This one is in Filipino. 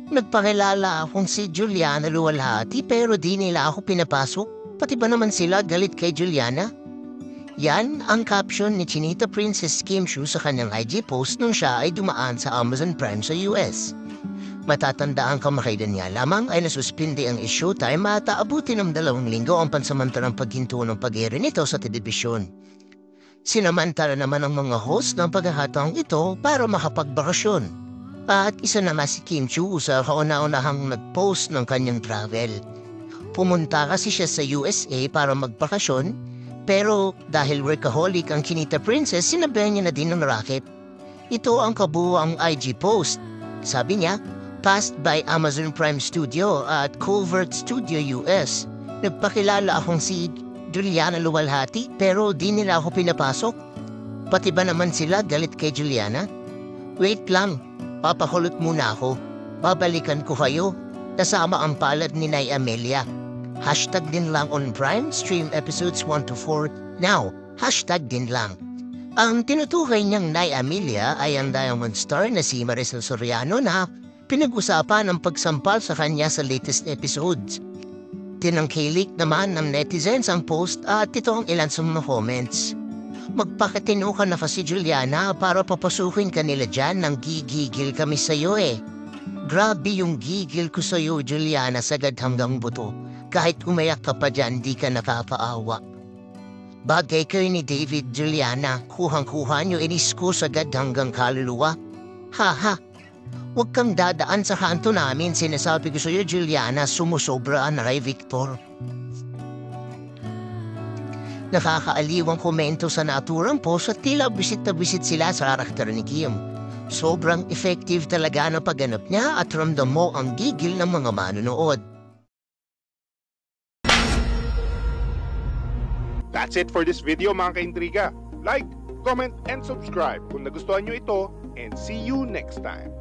Nagpakilala akong si Juliana Luwalhati pero di nila ako pinapasok. Pati ba naman sila galit kay Juliana? Yan ang caption ni Chinita Princess Kim Chiu sa kanyang IG post nung siya ay dumaan sa Amazon Prime sa US. Matatandaan kamakailan niya lamang ay nasuspindi ang Showtime at aabuti ng 2 linggo ang pansamantalang paghinto ng pag-air nito sa telebisyon. Sinamantala naman ang mga host ng pagkakataong ito para makapagbakasyon. At isa naman si Kim Chiu sa kauna-unahang nag-post ng kanyang travel. Pumunta kasi siya sa USA para magbakasyon, pero dahil workaholic ang Chinita Princess, sinabihan niya na din ng racket. Ito ang kabuuang IG post. Sabi niya, passed by Amazon Prime Studio at Culvert Studio US. Nagpakilala akong si Juliana Luwalhati pero di nila ako pinapasok. Pati ba naman sila galit kay Juliana? Wait lang, papakulot muna ako. Babalikan ko kayo. Kasama ang palad ni Nay Amelia. Hashtag din lang on Prime, stream episodes 1 to 4 now. Hashtag din lang. Ang tinutukoy niyang Nay Amelia ay ang Diamond Star na si Maricel Soriano na pinag-usapan ang pagsampal sa kanya sa latest episodes. Tinangkilik naman ng netizens ang post at ito ang ilan sa mga comments. Magpakatino ka na kasi Juliana para papasukin ka nila dyan nang gigigil kami sa'yo eh. Grabe yung gigil ko sa'yo Juliana sagad hanggang buto. Kahit umayak ka pa dyan di ka nakapaawa. Bagay kayo ni David Juliana, kuhang-kuha nyo inis ko sagad hanggang kaluluwa. Haha, huwag kang dadaan sa kanto namin, sinasabi ko sa'yo Juliana, sumusobra na kay Victor. Nakakaaliwang komento sa naturang post at tila bisit na bisit sila sa karakter ni Kim. Sobrang effective talaga ng pagganap niya at ramdam mo ang gigil ng mga manonood. That's it for this video mga kaintriga. Like, comment, and subscribe kung nagustuhan nyo ito and see you next time.